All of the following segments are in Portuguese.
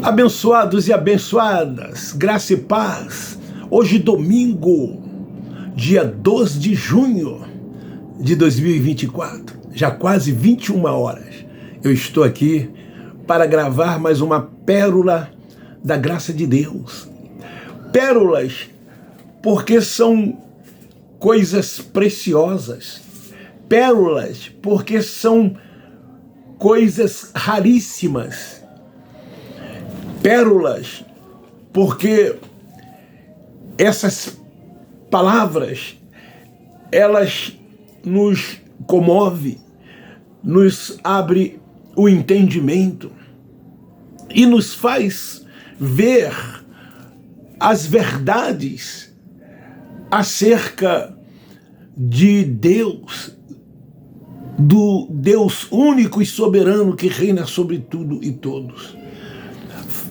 Abençoados e abençoadas, graça e paz. Hoje domingo, dia 2 de junho de 2024, já quase 21 horas. Eu estou aqui para gravar mais uma pérola da graça de Deus. Pérolas porque são coisas preciosas. Pérolas porque são coisas raríssimas. Pérolas, porque essas palavras, elas nos comovem, nos abre o entendimento e nos faz ver as verdades acerca de Deus, do Deus único e soberano que reina sobre tudo e todos.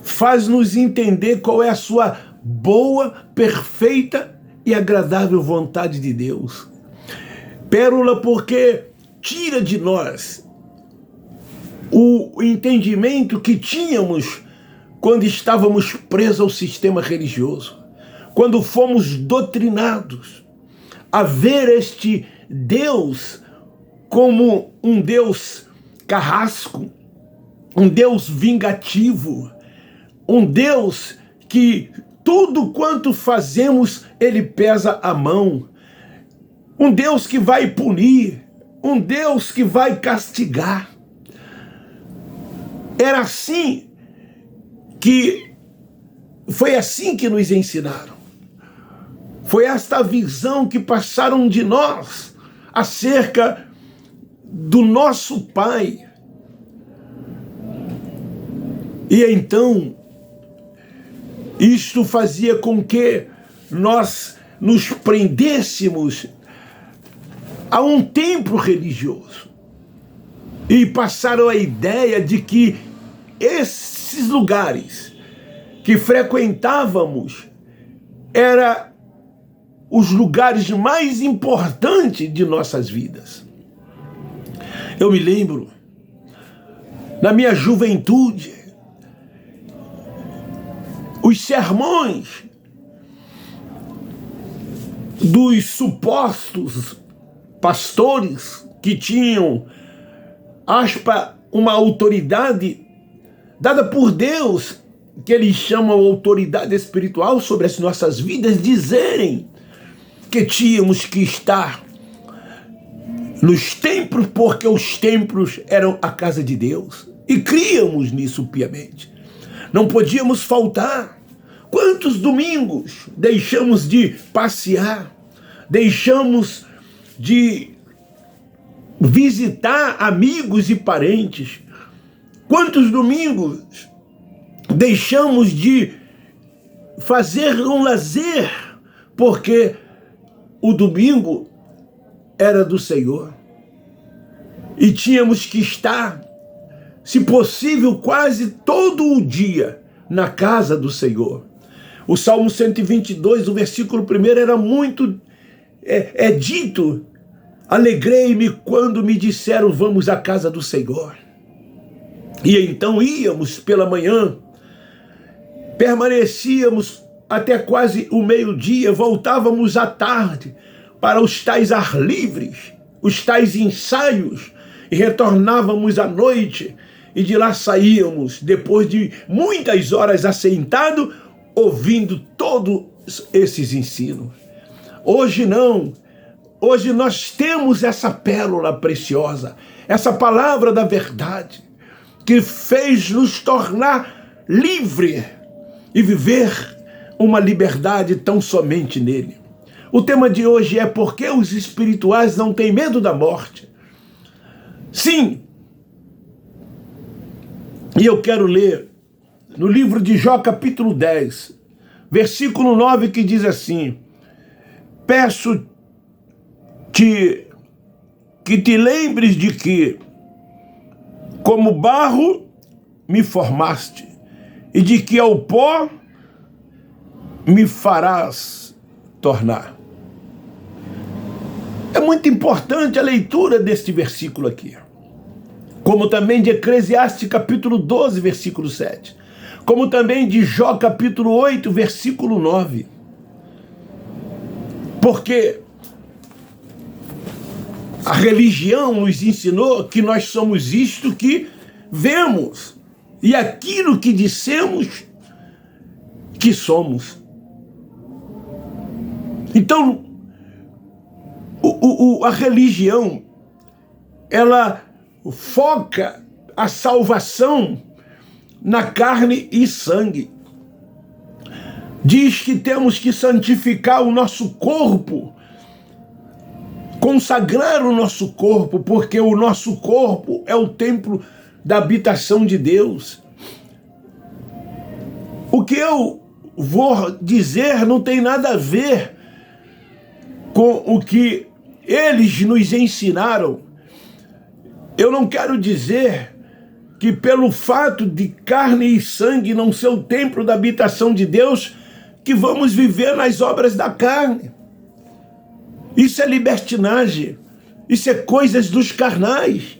Faz-nos entender qual é a sua boa, perfeita e agradável vontade de Deus. Pérola porque tira de nós o entendimento que tínhamos quando estávamos presos ao sistema religioso, quando fomos doutrinados a ver este Deus como um Deus carrasco, um Deus vingativo, um Deus que tudo quanto fazemos, ele pesa a mão. Um Deus que vai punir, um Deus que vai castigar. Foi assim que nos ensinaram. Foi esta visão que passaram de nós acerca do nosso Pai. E então, isto fazia com que nós nos prendêssemos a um templo religioso e passaram a ideia de que esses lugares que frequentávamos eram os lugares mais importantes de nossas vidas. Eu me lembro, na minha juventude, os sermões dos supostos pastores que tinham, uma autoridade dada por Deus, que eles chamam autoridade espiritual sobre as nossas vidas, dizerem que tínhamos que estar nos templos porque os templos eram a casa de Deus. E críamos nisso piamente. Não podíamos faltar. Quantos domingos deixamos de passear, deixamos de visitar amigos e parentes? Quantos domingos deixamos de fazer um lazer porque o domingo era do Senhor e tínhamos que estar, se possível, quase todo o dia na casa do Senhor? O Salmo 122, o versículo 1 era muito dito: alegrei-me quando me disseram vamos à casa do Senhor. E então íamos pela manhã, permanecíamos até quase o meio-dia, voltávamos à tarde para os tais ar livres, os tais ensaios, e retornávamos à noite, e de lá saíamos, depois de muitas horas assentado, ouvindo todos esses ensinos. Hoje não. Hoje nós temos essa pérola preciosa, essa palavra da verdade, que fez nos tornar livre e viver uma liberdade tão somente nele. O tema de hoje é: por que os espirituais não têm medo da morte? Sim. E eu quero ler no livro de Jó, capítulo 10, versículo 9, que diz assim: peço-te que te lembres de que, como barro, me formaste, e de que ao pó me farás tornar. É muito importante a leitura deste versículo aqui, como também de Eclesiastes capítulo 12, versículo 7. como também de Jó capítulo 8, versículo 9. Porque a religião nos ensinou que nós somos isto que vemos e aquilo que dissemos que somos. Então, a religião, ela foca a salvação na carne e sangue. Diz que temos que santificar o nosso corpo, consagrar o nosso corpo, porque o nosso corpo é o templo da habitação de Deus. O que eu vou dizer não tem nada a ver com o que eles nos ensinaram. Eu não quero dizer que pelo fato de carne e sangue não ser o templo da habitação de Deus, que vamos viver nas obras da carne. Isso é libertinagem, isso é coisas dos carnais.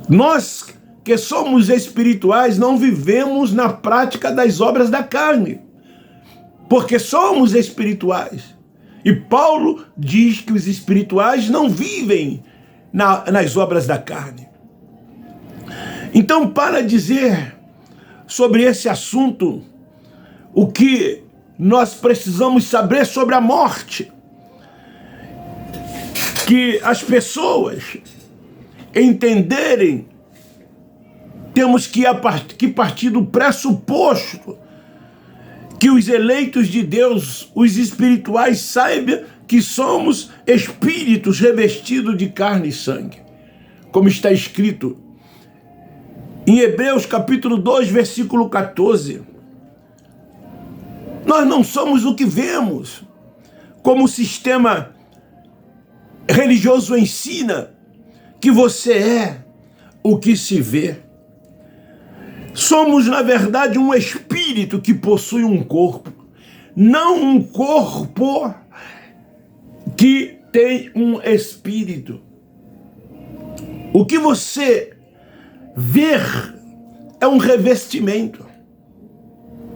Nós que somos espirituais não vivemos na prática das obras da carne, porque somos espirituais. E Paulo diz que os espirituais não vivem nas obras da carne. Então, para dizer sobre esse assunto, o que nós precisamos saber sobre a morte, que as pessoas entenderem, temos que partir do pressuposto que os eleitos de Deus, os espirituais, saibam que somos espíritos revestidos de carne e sangue, como está escrito em Hebreus capítulo 2, versículo 14. Nós não somos o que vemos, como o sistema religioso ensina que você é o que se vê. Somos, na verdade, um espírito que possui um corpo, não um corpo que tem um espírito. O que você vê é um revestimento,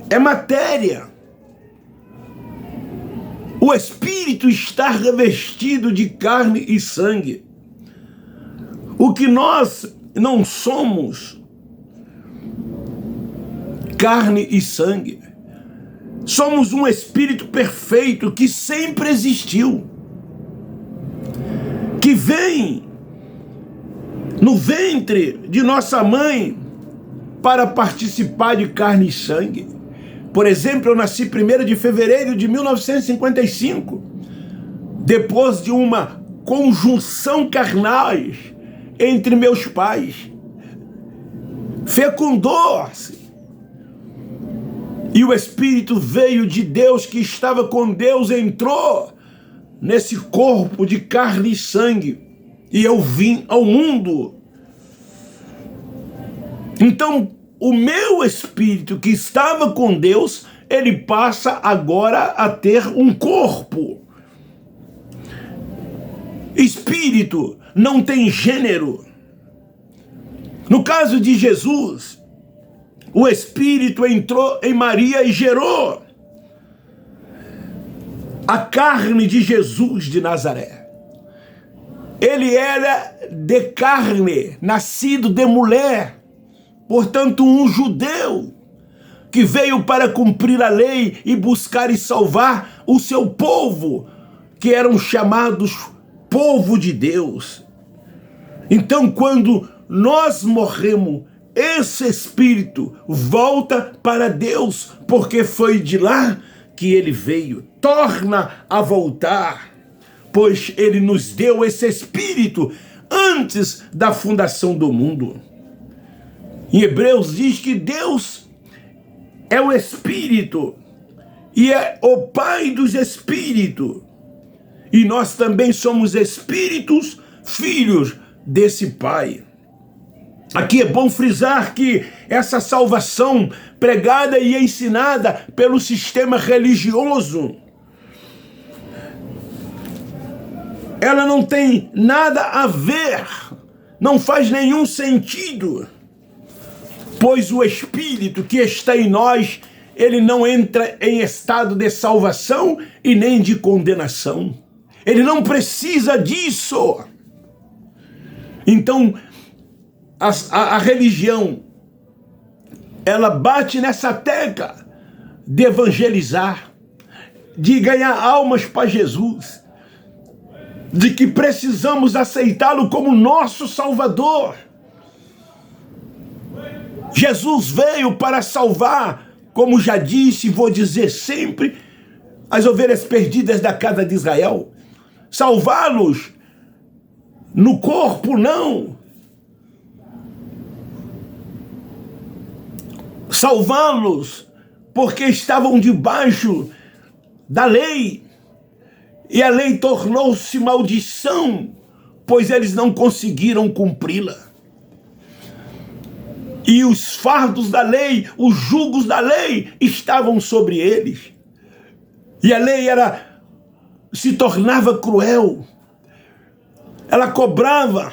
é matéria. O espírito está revestido de carne e sangue. O que nós não somos, carne e sangue. Somos um espírito perfeito que sempre existiu, que vem no ventre de nossa mãe para participar de carne e sangue. Por exemplo, eu nasci 1º de fevereiro de 1955, depois de uma conjunção carnal entre meus pais. Fecundou-se. E o Espírito veio de Deus, que estava com Deus, entrou nesse corpo de carne e sangue. E eu vim ao mundo. Então, o meu espírito que estava com Deus, ele passa agora a ter um corpo. Espírito não tem gênero. No caso de Jesus, o Espírito entrou em Maria e gerou a carne de Jesus de Nazaré. Ele era de carne, nascido de mulher, portanto um judeu que veio para cumprir a lei e buscar e salvar o seu povo, que eram chamados povo de Deus. Então, quando nós morremos, esse espírito volta para Deus, porque foi de lá que ele veio. Torna a voltar, pois ele nos deu esse espírito antes da fundação do mundo. Em Hebreus diz que Deus é o Espírito e é o Pai dos Espíritos. E nós também somos espíritos, filhos desse Pai. Aqui é bom frisar que essa salvação pregada e ensinada pelo sistema religioso, ela não tem nada a ver, não faz nenhum sentido Pois o Espírito que está em nós, ele não entra em estado de salvação e nem de condenação. Ele não precisa disso. Então, a religião, ela bate nessa tecla de evangelizar, de ganhar almas para Jesus, de que precisamos aceitá-lo como nosso Salvador. Jesus veio para salvar, como já disse e vou dizer sempre, as ovelhas perdidas da casa de Israel. Salvá-los no corpo, não. Salvá-los porque estavam debaixo da lei. E a lei tornou-se maldição, pois eles não conseguiram cumpri-la. E os fardos da lei, os jugos da lei estavam sobre eles. E a lei se tornava cruel. Ela cobrava.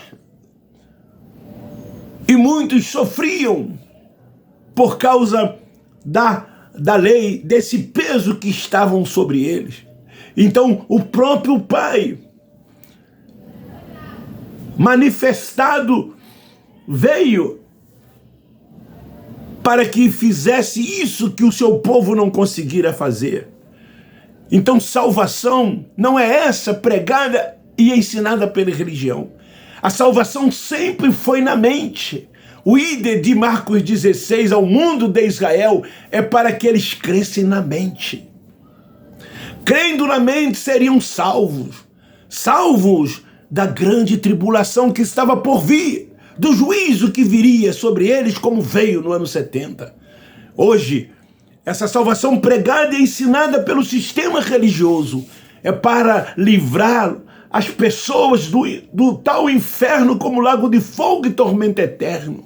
E muitos sofriam por causa da lei, desse peso que estavam sobre eles. Então o próprio Pai, manifestado, veio para que fizesse isso que o seu povo não conseguira fazer. Então salvação não é essa pregada e ensinada pela religião. A salvação sempre foi na mente. O ide de Marcos 16 ao mundo de Israel é para que eles crescem na mente. Crendo na mente seriam salvos. Salvos da grande tribulação que estava por vir, do juízo que viria sobre eles como veio no ano 70. Hoje, essa salvação pregada e ensinada pelo sistema religioso é para livrar as pessoas do tal inferno como lago de fogo e tormento eterno.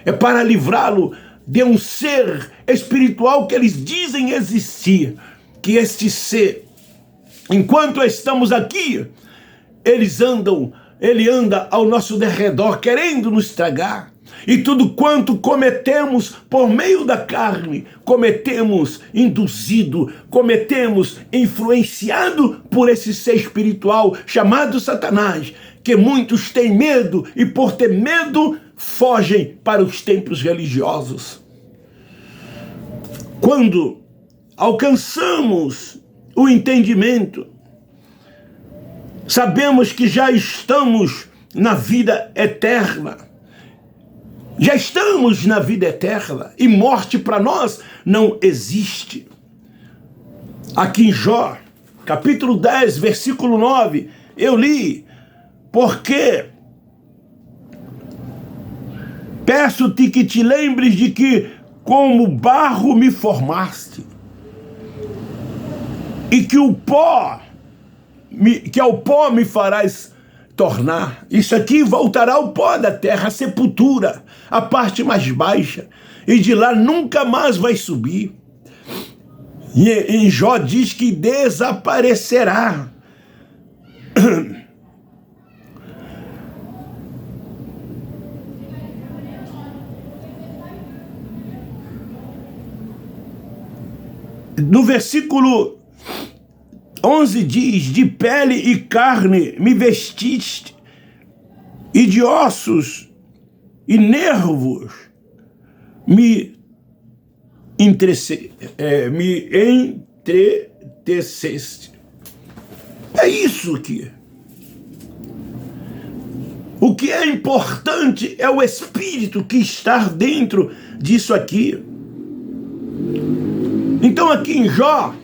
É para livrá-lo de um ser espiritual que eles dizem existir, que este ser, enquanto estamos aqui, ele anda ao nosso derredor, querendo nos estragar. E tudo quanto cometemos por meio da carne, cometemos induzido, cometemos influenciado por esse ser espiritual chamado Satanás, que muitos têm medo e por ter medo fogem para os templos religiosos. Quando alcançamos o entendimento, sabemos que já estamos na vida eterna. Já estamos na vida eterna e morte para nós não existe. Aqui em Jó, capítulo 10, versículo 9, eu li: porque peço-te que te lembres de que como barro me formaste, e que ao pó me farás tornar. Isso aqui voltará ao pó da terra, a sepultura, a parte mais baixa, e de lá nunca mais vai subir. E em Jó diz que desaparecerá. No versículo 11 diz: de pele e carne me vestiste, e de ossos e nervos me entreteceste. É isso aqui. O que é importante é o espírito que está dentro disso aqui. Então aqui em Jó,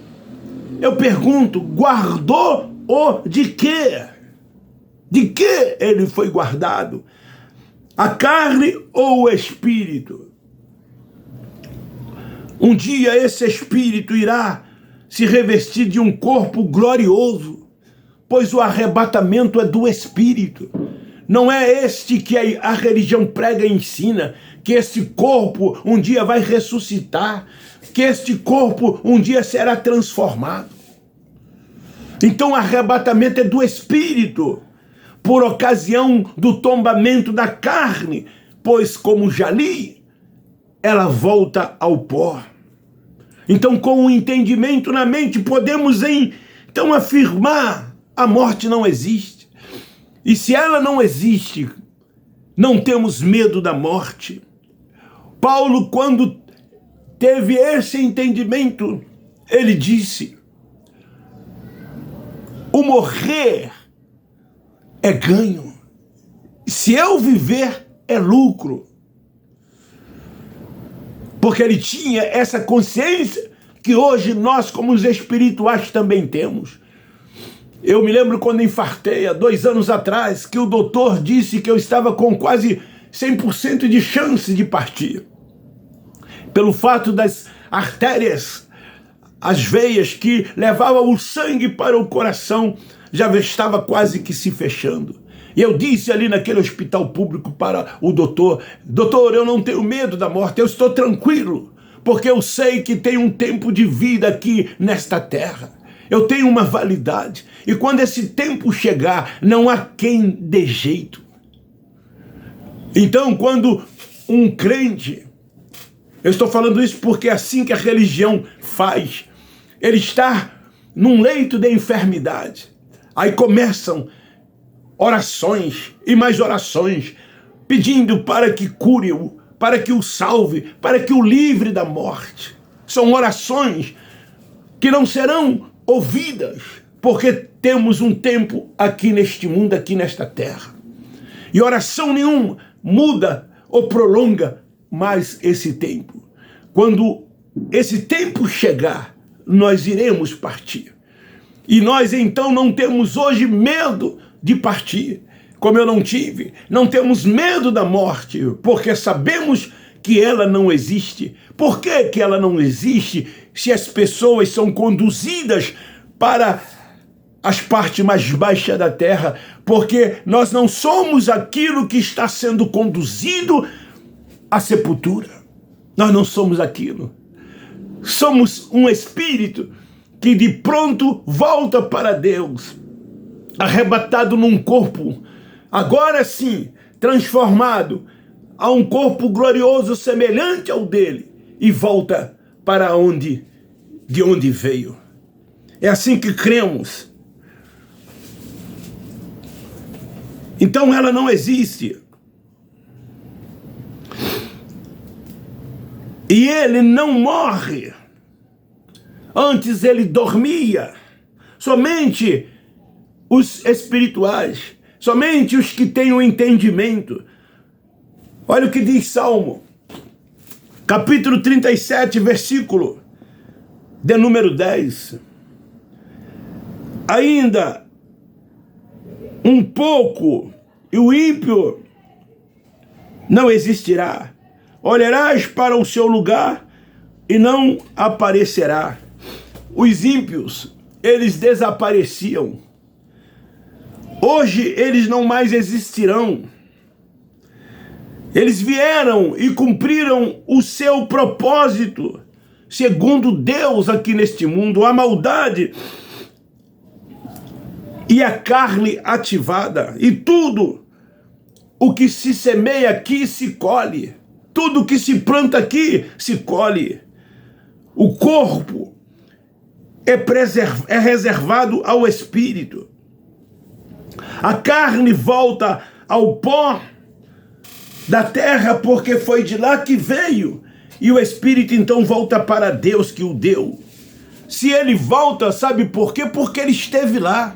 eu pergunto, guardou o de quê? De que ele foi guardado? A carne ou o espírito? Um dia esse espírito irá se revestir de um corpo glorioso, pois o arrebatamento é do espírito. Não é este que a religião prega e ensina, que esse corpo um dia vai ressuscitar, que este corpo um dia será transformado. Então o arrebatamento é do espírito, por ocasião do tombamento da carne, pois, como já li, ela volta ao pó. Então, com o entendimento na mente, podemos então afirmar: a morte não existe. E se ela não existe, não temos medo da morte. Paulo, quando teve esse entendimento, ele disse: o morrer é ganho. Se eu viver, é lucro. Porque ele tinha essa consciência que hoje nós, como os espirituais, também temos. Eu me lembro quando infartei, há 2 anos atrás, que o doutor disse que eu estava com quase 100% de chance de partir. Pelo fato das artérias, as veias que levavam o sangue para o coração, já estava quase que se fechando. E eu disse ali naquele hospital público para o doutor: doutor, eu não tenho medo da morte, eu estou tranquilo, porque eu sei que tem um tempo de vida aqui nesta terra. Eu tenho uma validade. E quando esse tempo chegar, não há quem dê jeito. Então, quando um crente, eu estou falando isso porque é assim que a religião faz, ele está num leito de enfermidade, aí começam orações e mais orações, pedindo para que cure-o, para que o salve, para que o livre da morte. São orações que não serão ouvidas, porque temos um tempo aqui neste mundo, aqui nesta terra. E oração nenhuma muda ou prolonga mais esse tempo. Quando esse tempo chegar, nós iremos partir. E nós então não temos hoje medo de partir, como eu não tive. Não temos medo da morte, porque sabemos que ela não existe. Por que ela não existe se as pessoas são conduzidas para as partes mais baixas da terra? Porque nós não somos aquilo que está sendo conduzido à sepultura. Nós não somos aquilo. Somos um espírito que de pronto volta para Deus, arrebatado num corpo, agora sim, transformado a um corpo glorioso semelhante ao dele, e volta para de onde veio. É assim que cremos. Então ela não existe. E ele não morre. Antes ele dormia. Somente os espirituais, somente os que têm o entendimento. Olha o que diz Salmo, capítulo 37, versículo de número 10. Ainda um pouco e o ímpio não existirá. Olharás para o seu lugar e não aparecerá. Os ímpios, eles desapareciam. Hoje eles não mais existirão. Eles vieram e cumpriram o seu propósito, segundo Deus aqui neste mundo. A maldade e a carne ativada. E tudo o que se semeia aqui se colhe. Tudo que se planta aqui se colhe. O corpo é reservado ao espírito. A carne volta ao pó da terra, porque foi de lá que veio. E o espírito então volta para Deus que o deu. Se ele volta, sabe por quê? Porque ele esteve lá.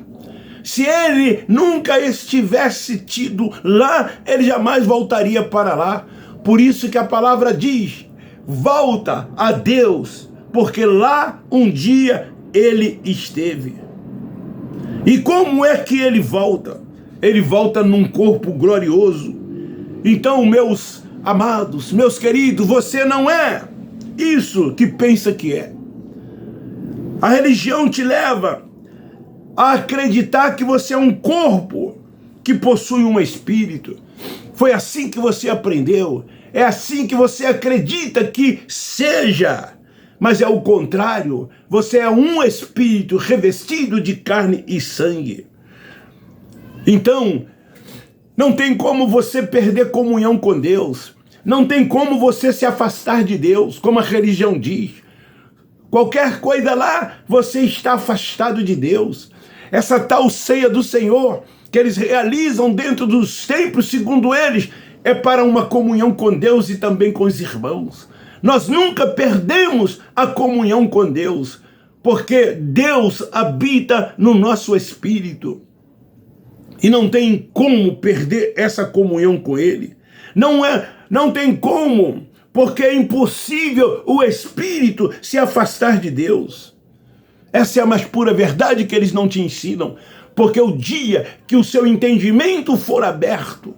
Se ele nunca estivesse tido lá, ele jamais voltaria para lá. Por isso que a palavra diz: volta a Deus, porque lá um dia ele esteve. E como é que ele volta? Ele volta num corpo glorioso. Então, meus amados, meus queridos, você não é isso que pensa que é. A religião te leva a acreditar que você é um corpo que possui um espírito. Foi assim que você aprendeu. É assim que você acredita que seja. Mas é o contrário. Você é um espírito revestido de carne e sangue. Então, não tem como você perder comunhão com Deus. Não tem como você se afastar de Deus, como a religião diz. Qualquer coisa lá, você está afastado de Deus. Essa tal ceia do Senhor, que eles realizam dentro dos templos, segundo eles, é para uma comunhão com Deus e também com os irmãos. Nós nunca perdemos a comunhão com Deus, porque Deus habita no nosso espírito. E não tem como perder essa comunhão com Ele. Não tem como, porque é impossível o espírito se afastar de Deus. Essa é a mais pura verdade que eles não te ensinam, porque o dia que o seu entendimento for aberto,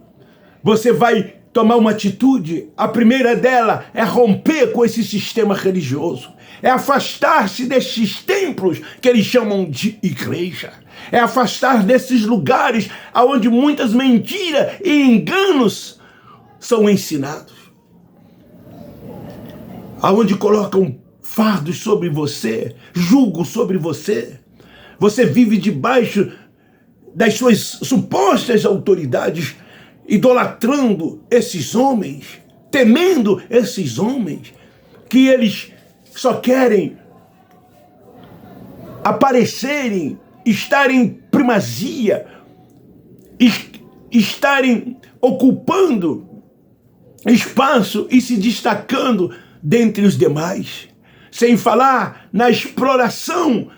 você vai tomar uma atitude. A primeira dela é romper com esse sistema religioso, é afastar-se desses templos que eles chamam de igreja, é afastar desses lugares onde muitas mentiras e enganos são ensinados, aonde colocam fardos sobre você, julgo sobre você. Você vive debaixo das suas supostas autoridades, idolatrando esses homens, temendo esses homens, que eles só querem aparecerem, estarem em primazia, estarem ocupando espaço e se destacando dentre os demais, sem falar na exploração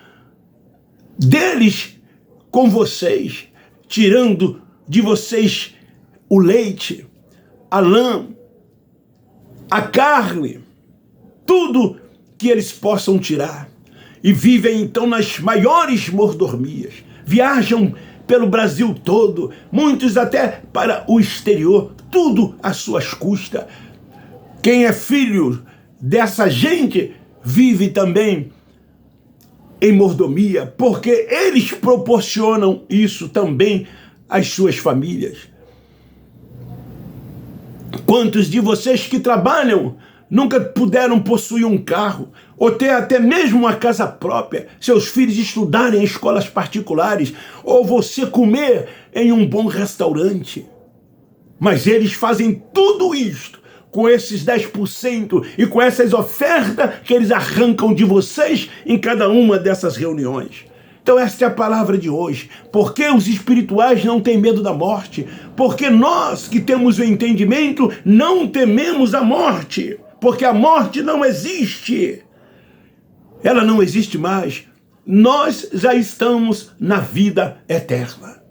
deles com vocês, tirando de vocês o leite, a lã, a carne, tudo que eles possam tirar. E vivem então nas maiores mordomias, viajam pelo Brasil todo, muitos até para o exterior, tudo às suas custas. Quem é filho dessa gente vive também em mordomia, porque eles proporcionam isso também às suas famílias. Quantos de vocês que trabalham nunca puderam possuir um carro, ou ter até mesmo uma casa própria, seus filhos estudarem em escolas particulares, ou você comer em um bom restaurante? Mas eles fazem tudo isto com esses 10% e com essas ofertas que eles arrancam de vocês em cada uma dessas reuniões. Então esta é a palavra de hoje. Por que os espirituais não têm medo da morte? Porque nós que temos o entendimento não tememos a morte. Porque a morte não existe. Ela não existe mais. Nós já estamos na vida eterna.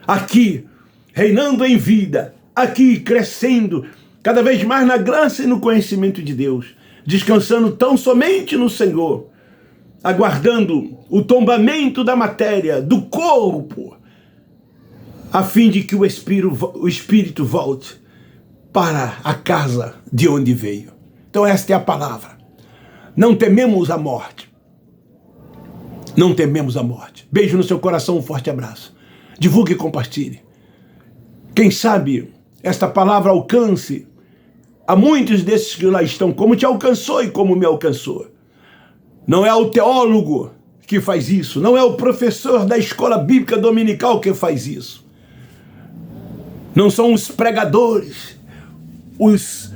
Aqui, reinando em vida. Aqui, crescendo cada vez mais na graça e no conhecimento de Deus. Descansando tão somente no Senhor. Aguardando o tombamento da matéria, do corpo, a fim de que o espírito volte para a casa de onde veio. Então esta é a palavra. Não tememos a morte. Não tememos a morte. Beijo no seu coração, um forte abraço. Divulgue e compartilhe. Quem sabe esta palavra alcance a muitos desses que lá estão, como te alcançou e como me alcançou. Não é o teólogo que faz isso, não é o professor da escola bíblica dominical que faz isso. Não são os pregadores, os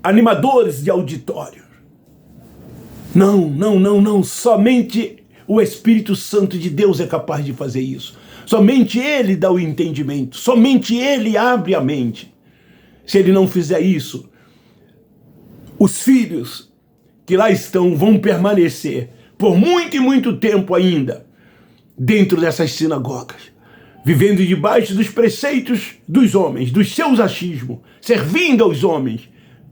animadores de auditório. Não. Somente o Espírito Santo de Deus é capaz de fazer isso. Somente Ele dá o entendimento, somente Ele abre a mente. Se Ele não fizer isso, os filhos que lá estão vão permanecer por muito e muito tempo ainda dentro dessas sinagogas, vivendo debaixo dos preceitos dos homens, dos seus achismos, servindo aos homens,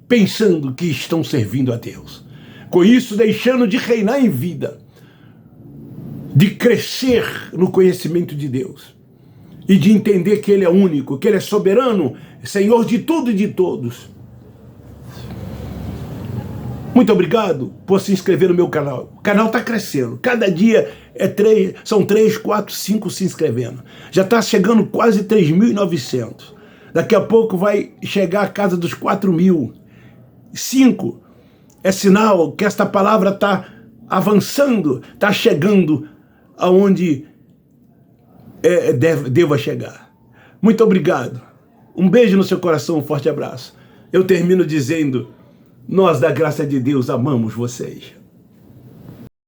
pensando que estão servindo a Deus. Com isso, deixando de reinar em vida, de crescer no conhecimento de Deus e de entender que Ele é único, que Ele é soberano, Senhor de tudo e de todos. Muito obrigado por se inscrever no meu canal. O canal está crescendo. Cada dia são 3, 4, 5 se inscrevendo. Já está chegando quase 3.900. Daqui a pouco vai chegar a casa dos 4.000. 5 é sinal que esta palavra está avançando, está chegando aonde deva chegar. Muito obrigado. Um beijo no seu coração, um forte abraço. eu termino dizendo: nós, da graça de Deus, amamos vocês.